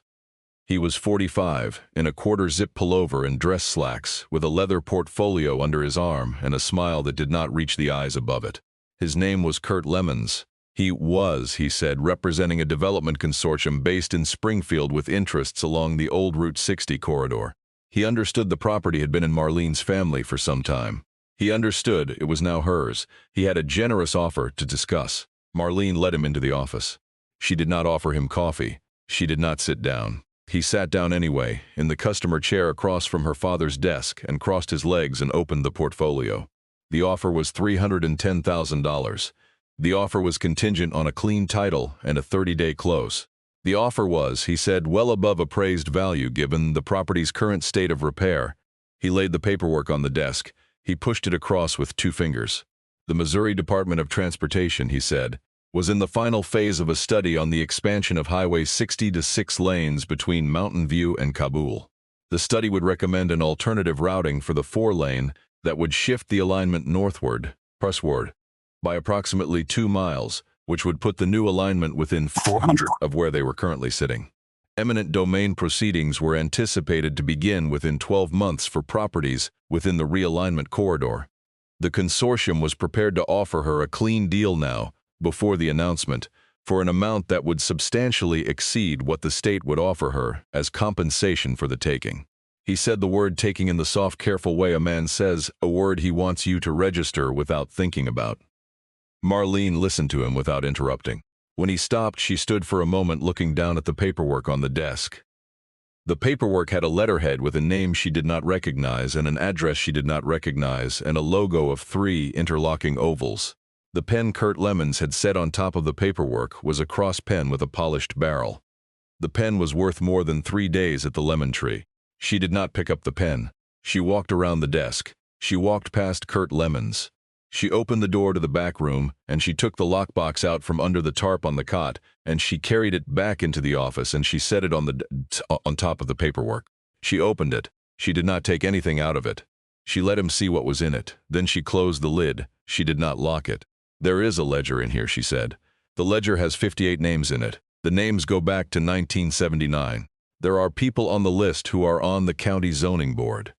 He was 45, in a quarter-zip pullover and dress slacks, with a leather portfolio under his arm and a smile that did not reach the eyes above it. His name was Kurt Lemons. He was, he said, representing a development consortium based in Springfield with interests along the old Route 60 corridor. He understood the property had been in Marlene's family for some time. He understood it was now hers. He had a generous offer to discuss. Marlene led him into the office. She did not offer him coffee. She did not sit down. He sat down anyway, in the customer chair across from her father's desk, and crossed his legs and opened the portfolio. The offer was $310,000. The offer was contingent on a clean title and a 30-day close. The offer was, he said, well above appraised value given the property's current state of repair. He laid the paperwork on the desk. He pushed it across with 2 fingers. The Missouri Department of Transportation, he said, was in the final phase of a study on the expansion of Highway 60 to 6 lanes between Mountain View and Kabul. The study would recommend an alternative routing for the 4-lane that would shift the alignment northward, by approximately 2 miles, which would put the new alignment within 400 of where they were currently sitting. Eminent domain proceedings were anticipated to begin within 12 months for properties within the realignment corridor. The consortium was prepared to offer her a clean deal now, before the announcement, for an amount that would substantially exceed what the state would offer her as compensation for the taking. He said the word taking in the soft, careful way a man says a word he wants you to register without thinking about. Marlene listened to him without interrupting. When he stopped, she stood for a moment looking down at the paperwork on the desk. The paperwork had a letterhead with a name she did not recognize and an address she did not recognize and a logo of 3 interlocking ovals. The pen Kurt Lemons had set on top of the paperwork was a cross pen with a polished barrel. The pen was worth more than 3 days at the lemon tree. She did not pick up the pen. She walked around the desk. She walked past Kurt Lemons. She opened the door to the back room, and she took the lockbox out from under the tarp on the cot, and she carried it back into the office, and she set it on top of the paperwork. She opened it. She did not take anything out of it. She let him see what was in it. Then she closed the lid. She did not lock it. "There is a ledger in here," she said. "The ledger has 58 names in it. The names go back to 1979. There are people on the list who are on the county zoning board.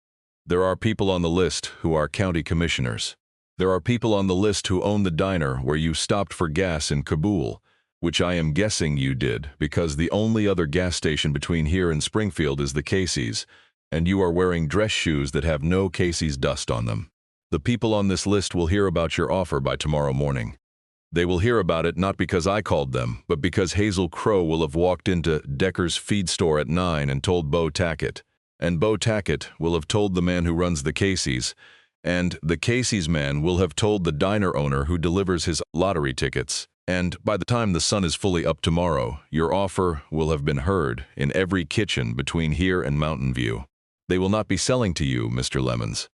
There are people on the list who are county commissioners. There are people on the list who own the diner where you stopped for gas in Kabul, which I am guessing you did, because the only other gas station between here and Springfield is the Casey's, and you are wearing dress shoes that have no Casey's dust on them. The people on this list will hear about your offer by tomorrow morning. They will hear about it not because I called them, but because Hazel Crow will have walked into Decker's feed store at 9 and told Bo Tackett. And Bo Tackett will have told the man who runs the Casey's, and the Casey's man will have told the diner owner who delivers his lottery tickets. And by the time the sun is fully up tomorrow, your offer will have been heard in every kitchen between here and Mountain View. They will not be selling to you, Mr. Lemons.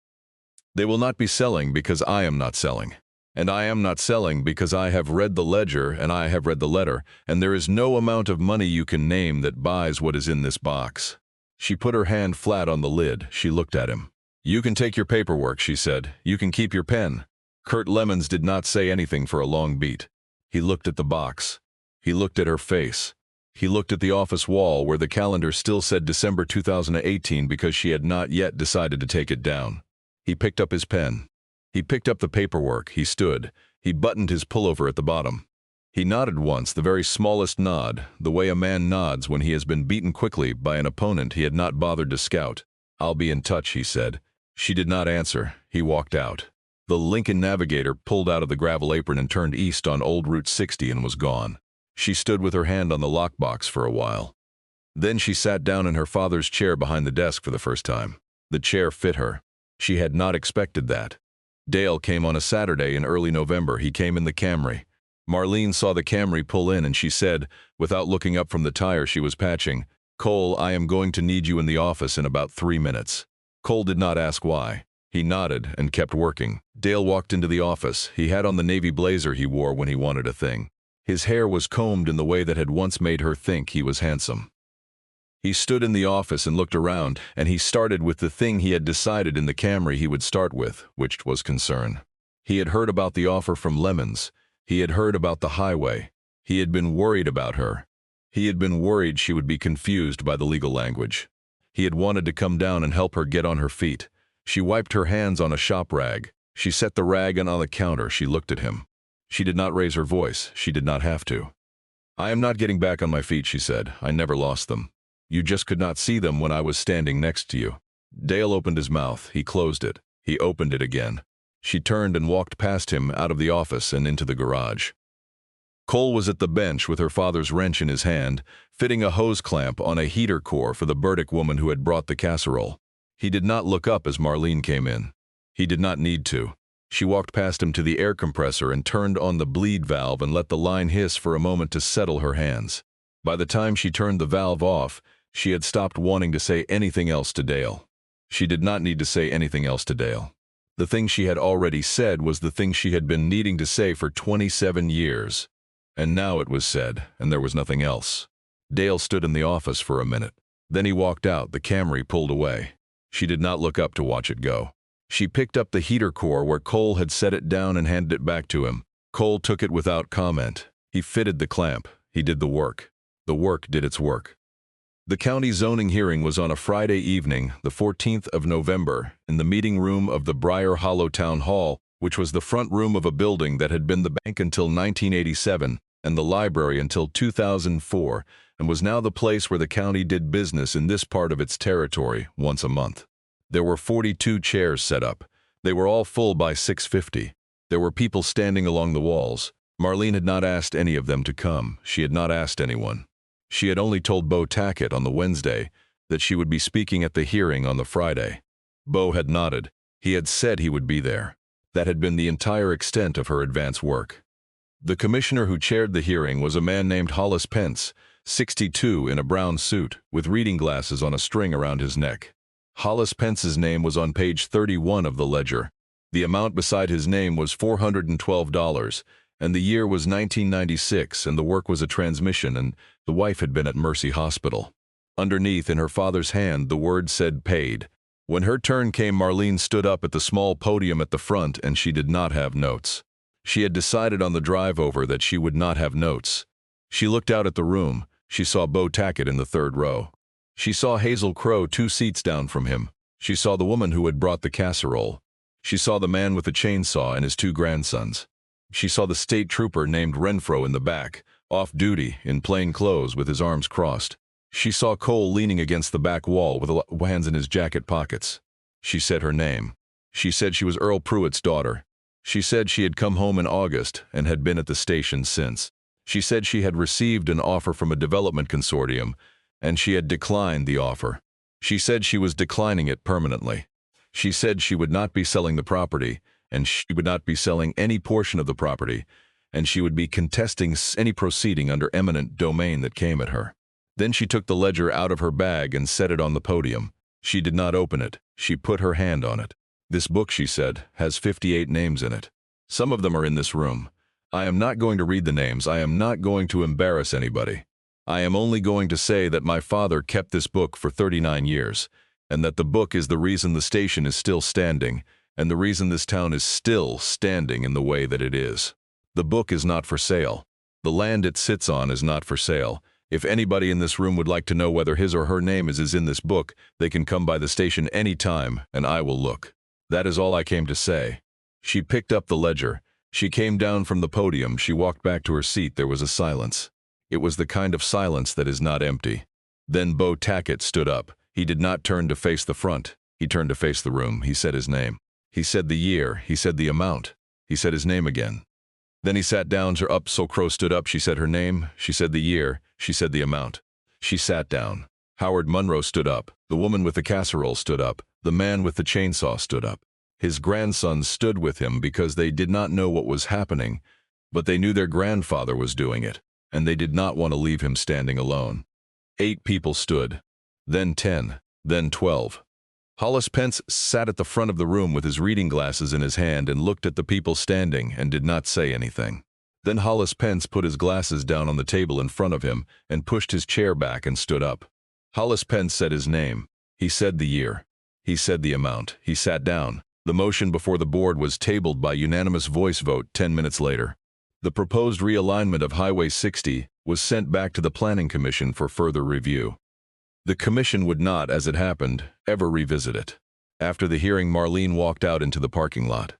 They will not be selling because I am not selling. And I am not selling because I have read the ledger and I have read the letter, and there is no amount of money you can name that buys what is in this box." She put her hand flat on the lid. She looked at him. "You can take your paperwork," she said. "You can keep your pen." Kurt Lemons did not say anything for a long beat. He looked at the box. He looked at her face. He looked at the office wall where the calendar still said December 2018 because she had not yet decided to take it down. He picked up his pen. He picked up the paperwork. He stood. He buttoned his pullover at the bottom. He nodded once, the very smallest nod, the way a man nods when he has been beaten quickly by an opponent he had not bothered to scout. "I'll be in touch," he said. She did not answer. He walked out. The Lincoln Navigator pulled out of the gravel apron and turned east on Old Route 60 and was gone. She stood with her hand on the lockbox for a while. Then she sat down in her father's chair behind the desk for the first time. The chair fit her. She had not expected that. Dale came on a Saturday in early November. He came in the Camry. Marlene saw the Camry pull in and she said, without looking up from the tire she was patching, "Cole, I am going to need you in the office in about 3 minutes." Cole did not ask why. He nodded and kept working. Dale walked into the office. He had on the navy blazer he wore when he wanted a thing. His hair was combed in the way that had once made her think he was handsome. He stood in the office and looked around, and he started with the thing he had decided in the Camry he would start with, which was concern. He had heard about the offer from Lemons. He had heard about the highway. He had been worried about her. He had been worried she would be confused by the legal language. He had wanted to come down and help her get on her feet. She wiped her hands on a shop rag. She set the rag on the counter. She looked at him. She did not raise her voice. She did not have to. "I am not getting back on my feet," she said. "I never lost them. You just could not see them when I was standing next to you." Dale opened his mouth. He closed it. He opened it again. She turned and walked past him out of the office and into the garage. Cole was at the bench with her father's wrench in his hand, fitting a hose clamp on a heater core for the Burdick woman who had brought the casserole. He did not look up as Marlene came in. He did not need to. She walked past him to the air compressor and turned on the bleed valve and let the line hiss for a moment to settle her hands. By the time she turned the valve off, she had stopped wanting to say anything else to Dale. She did not need to say anything else to Dale. The thing she had already said was the thing she had been needing to say for 27 years. And now it was said, and there was nothing else. Dale stood in the office for a minute. Then he walked out. The Camry pulled away. She did not look up to watch it go. She picked up the heater core where Cole had set it down and handed it back to him. Cole took it without comment. He fitted the clamp. He did the work. The work did its work. The county zoning hearing was on a Friday evening, the 14th of November, in the meeting room of the Briar Hollow Town Hall, which was the front room of a building that had been the bank until 1987 and the library until 2004, and was now the place where the county did business in this part of its territory once a month. There were 42 chairs set up. They were all full by 6:50. There were people standing along the walls. Marlene had not asked any of them to come. She had not asked anyone. She had only told Bo Tackett on the Wednesday, that she would be speaking at the hearing on the Friday. Bo had nodded. He had said he would be there. That had been the entire extent of her advance work. The commissioner who chaired the hearing was a man named Hollis Pence, 62, in a brown suit, with reading glasses on a string around his neck. Hollis Pence's name was on page 31 of the ledger. The amount beside his name was $412, and the year was 1996, and the work was a transmission, and the wife had been at Mercy Hospital. Underneath, in her father's hand, the word said paid. When her turn came, Marlene stood up at the small podium at the front, and she did not have notes. She had decided on the drive over that she would not have notes. She looked out at the room. She saw Bo Tackett in the third row. She saw Hazel Crow 2 seats down from him. She saw the woman who had brought the casserole. She saw the man with the chainsaw and his 2 grandsons. She saw the state trooper named Renfro in the back, off duty, in plain clothes with his arms crossed. She saw Cole leaning against the back wall with hands in his jacket pockets. She said her name. She said she was Earl Pruitt's daughter. She said she had come home in August and had been at the station since. She said she had received an offer from a development consortium, and she had declined the offer. She said she was declining it permanently. She said she would not be selling the property, and she would not be selling any portion of the property, and she would be contesting any proceeding under eminent domain that came at her. Then she took the ledger out of her bag and set it on the podium. She did not open it. She put her hand on it. This book, she said, has 58 names in it. Some of them are in this room. I am not going to read the names. I am not going to embarrass anybody. I am only going to say that my father kept this book for 39 years, and that the book is the reason the station is still standing, and the reason this town is still standing in the way that it is. The book is not for sale. The land it sits on is not for sale. If anybody in this room would like to know whether his or her name is in this book, they can come by the station any time, and I will look. That is all I came to say. She picked up the ledger. She came down from the podium. She walked back to her seat. There was a silence. It was the kind of silence that is not empty. Then Bo Tackett stood up. He did not turn to face the front. He turned to face the room. He said his name. He said the year. He said the amount. He said his name again. Then he sat down. Her up, so Crow stood up. She said her name. She said the year. She said the amount. She sat down. Howard Munro stood up. The woman with the casserole stood up. The man with the chainsaw stood up. His grandsons stood with him because they did not know what was happening, but they knew their grandfather was doing it, and they did not want to leave him standing alone. 8 people stood, then 10, then 12. Hollis Pence sat at the front of the room with his reading glasses in his hand and looked at the people standing and did not say anything. Then Hollis Pence put his glasses down on the table in front of him and pushed his chair back and stood up. Hollis Pence said his name. He said the year. He said the amount. He sat down. The motion before the board was tabled by unanimous voice vote 10 minutes later. The proposed realignment of Highway 60 was sent back to the Planning Commission for further review. The commission would not, as it happened, ever revisit it. After the hearing, Marlene walked out into the parking lot.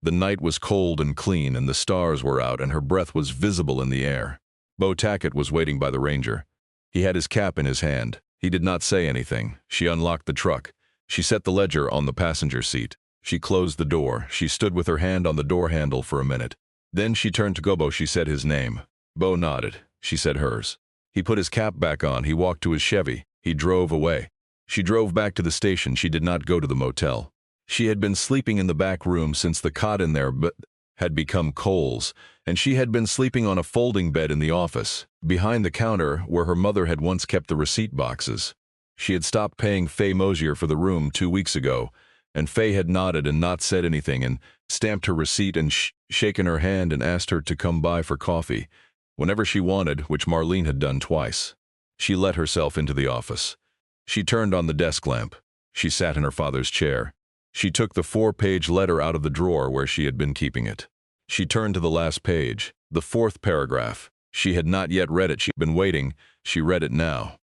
The night was cold and clean, and the stars were out, and her breath was visible in the air. Bo Tackett was waiting by the Ranger. He had his cap in his hand. He did not say anything. She unlocked the truck. She set the ledger on the passenger seat. She closed the door. She stood with her hand on the door handle for a minute. Then she turned to Gobo. She said his name. Bo nodded. She said hers. He put his cap back on. He walked to his Chevy. He drove away. She drove back to the station. She did not go to the motel. She had been sleeping in the back room since the cot in there had become Cole's, and she had been sleeping on a folding bed in the office, behind the counter where her mother had once kept the receipt boxes. She had stopped paying Faye Mosier for the room 2 weeks ago, and Faye had nodded and not said anything and stamped her receipt and shaken her hand and asked her to come by for coffee whenever she wanted, which Marlene had done twice. She let herself into the office. She turned on the desk lamp. She sat in her father's chair. She took the 4-page letter out of the drawer where she had been keeping it. She turned to the last page, the 4th paragraph. She had not yet read it. She had been waiting. She read it now.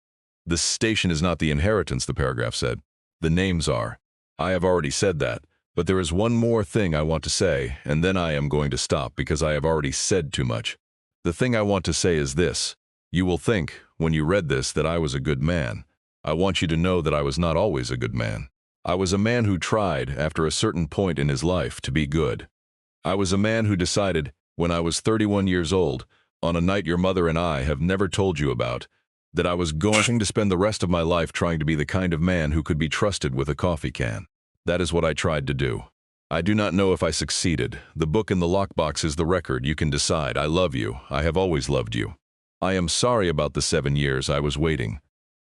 "The station is not the inheritance," the paragraph said. "The names are. I have already said that, but there is one more thing I want to say, and then I am going to stop because I have already said too much. The thing I want to say is this. You will think, when you read this, that I was a good man. I want you to know that I was not always a good man. I was a man who tried, after a certain point in his life, to be good. I was a man who decided, when I was 31 years old, on a night your mother and I have never told you about, That I was going to spend the rest of my life trying to be the kind of man who could be trusted with a coffee can. That is what I tried to do. I do not know if I succeeded. The book in the lockbox is the record. You can decide. I love you. I have always loved you. I am sorry about the 7 years I was waiting.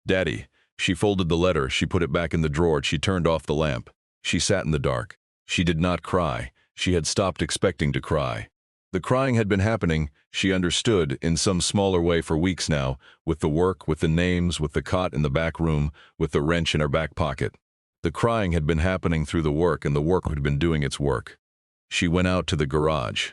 Daddy. She folded the letter. She put it back in the drawer. She turned off the lamp. She sat in the dark. She did not cry. She had stopped expecting to cry. The crying had been happening, she understood, in some smaller way for weeks now, with the work, with the names, with the cot in the back room, with the wrench in her back pocket. The crying had been happening through the work, and the work had been doing its work. She went out to the garage.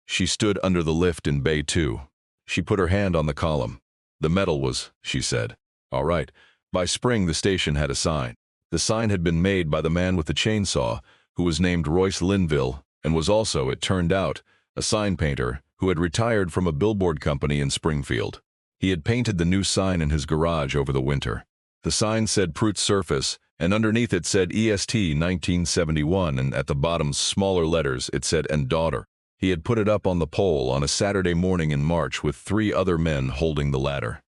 She stood under the lift in Bay 2. She put her hand on the column. The metal was, she said, all right. By spring the station had a sign. The sign had been made by the man with the chainsaw, who was named Royce Linville, and was also, it turned out, a sign painter who had retired from a billboard company in Springfield. He had painted the new sign in his garage over the winter. The sign said Pruitt Surface, and underneath it said EST 1971, and at the bottom, smaller letters, it said "and daughter." He had put it up on the pole on a Saturday morning in March with 3 other men holding the ladder.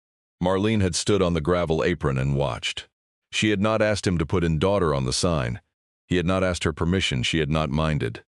Marlene had stood on the gravel apron and watched. She had not asked him to put "in daughter" on the sign. He had not asked her permission. She had not minded.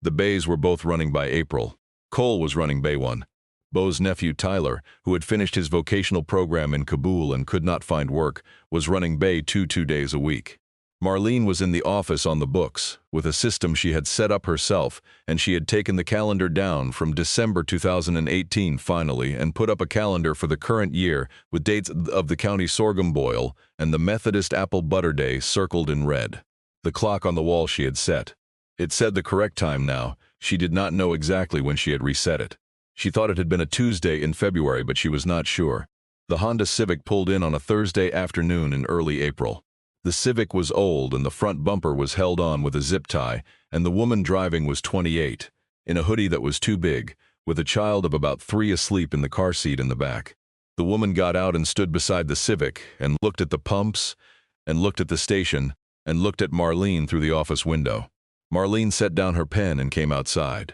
The bays were both running by April. Cole was running Bay 1. Beau's nephew Tyler, who had finished his vocational program in Kabul and could not find work, was running Bay 2 days a week. Marlene was in the office on the books, with a system she had set up herself, and she had taken the calendar down from December 2018 finally and put up a calendar for the current year with dates of the county sorghum boil and the Methodist apple butter day circled in red. The clock on the wall she had set. It said the correct time now. She did not know exactly when she had reset it. She thought it had been a Tuesday in February, but she was not sure. The Honda Civic pulled in on a Thursday afternoon in early April. The Civic was old and the front bumper was held on with a zip tie, and the woman driving was 28, in a hoodie that was too big, with a child of about 3 asleep in the car seat in the back. The woman got out and stood beside the Civic and looked at the pumps, and looked at the station, and looked at Marlene through the office window. Marlene set down her pen and came outside.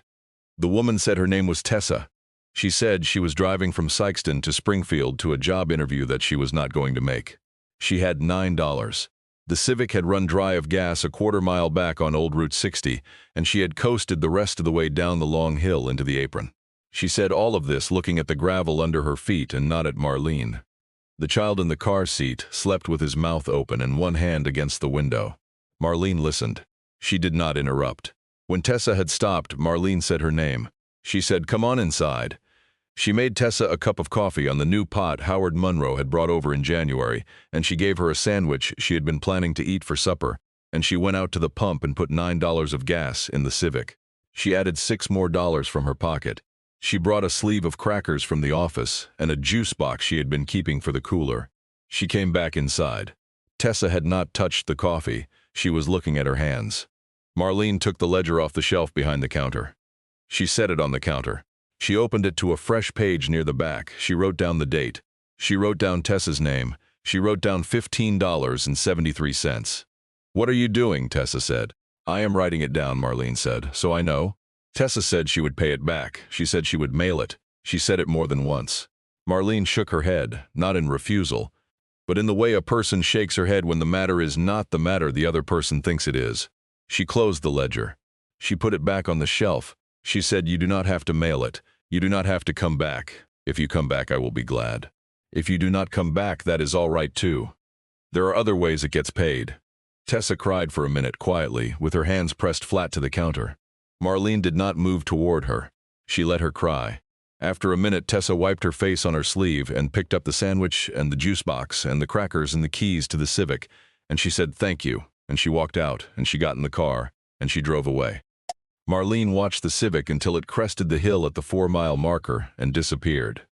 The woman said her name was Tessa. She said she was driving from Sykeston to Springfield to a job interview that she was not going to make. She had $9. The Civic had run dry of gas a quarter mile back on Old Route 60, and she had coasted the rest of the way down the long hill into the apron. She said all of this looking at the gravel under her feet and not at Marlene. The child in the car seat slept with his mouth open and one hand against the window. Marlene listened. She did not interrupt. When Tessa had stopped, Marlene said her name. She said, "Come on inside." She made Tessa a cup of coffee on the new pot Howard Munro had brought over in January, and she gave her a sandwich she had been planning to eat for supper, and she went out to the pump and put $9 of gas in the Civic. She added $6 more from her pocket. She brought a sleeve of crackers from the office and a juice box she had been keeping for the cooler. She came back inside. Tessa had not touched the coffee. She was looking at her hands. Marlene took the ledger off the shelf behind the counter. She set it on the counter. She opened it to a fresh page near the back. She wrote down the date. She wrote down Tessa's name. She wrote down $15.73. "What are you doing?" Tessa said. "I am writing it down," Marlene said, "so I know." Tessa said she would pay it back. She said she would mail it. She said it more than once. Marlene shook her head, not in refusal, but in the way a person shakes her head when the matter is not the matter the other person thinks it is. She closed the ledger. She put it back on the shelf. She said, "You do not have to mail it. You do not have to come back. If you come back, I will be glad. If you do not come back, that is all right too. There are other ways it gets paid." Tessa cried for a minute quietly, with her hands pressed flat to the counter. Marlene did not move toward her. She let her cry. After a minute, Tessa wiped her face on her sleeve and picked up the sandwich and the juice box and the crackers and the keys to the Civic, and she said thank you, and she walked out, and she got in the car, and she drove away. Marlene watched the Civic until it crested the hill at the 4-mile marker and disappeared.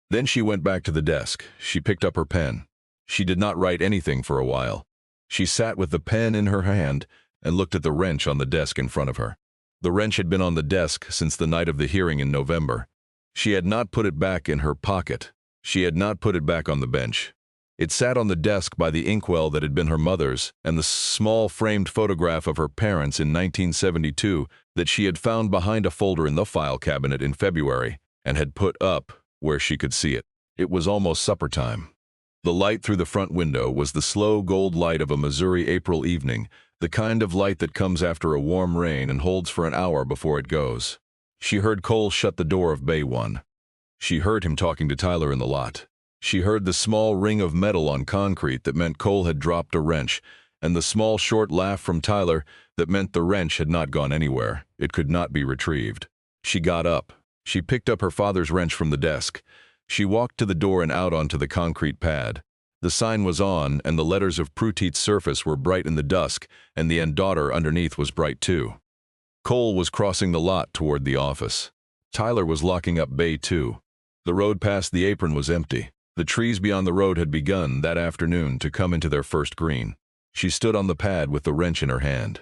Then she went back to the desk. She picked up her pen. She did not write anything for a while. She sat with the pen in her hand and looked at the wrench on the desk in front of her. The wrench had been on the desk since the night of the hearing in November. She had not put it back in her pocket. She had not put it back on the bench. It sat on the desk by the inkwell that had been her mother's and the small framed photograph of her parents in 1972 that she had found behind a folder in the file cabinet in February and had put up where she could see it. It was almost supper time. The light through the front window was the slow gold light of a Missouri April evening, the kind of light that comes after a warm rain and holds for an hour before it goes. She heard Cole shut the door of Bay 1. She heard him talking to Tyler in the lot. She heard the small ring of metal on concrete that meant Cole had dropped a wrench, and the small short laugh from Tyler that meant the wrench had not gone anywhere. It could not be retrieved. She got up. She picked up her father's wrench from the desk. She walked to the door and out onto the concrete pad. The sign was on, and the letters of Pruitt's surface were bright in the dusk, and the "and daughter" underneath was bright too. Cole was crossing the lot toward the office. Tyler was locking up Bay 2. The road past the apron was empty. The trees beyond the road had begun, that afternoon, to come into their first green. She stood on the pad with the wrench in her hand.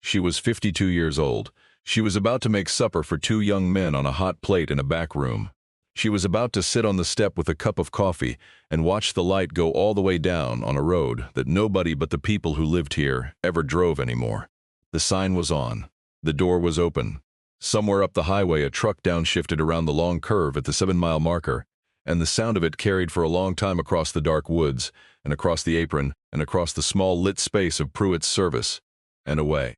She was 52 years old. She was about to make supper for 2 young men on a hot plate in a back room. She was about to sit on the step with a cup of coffee and watch the light go all the way down on a road that nobody but the people who lived here ever drove anymore. The sign was on. The door was open. Somewhere up the highway, a truck downshifted around the long curve at the 7-mile marker, and the sound of it carried for a long time across the dark woods, and across the apron, and across the small lit space of Pruitt's service, and away.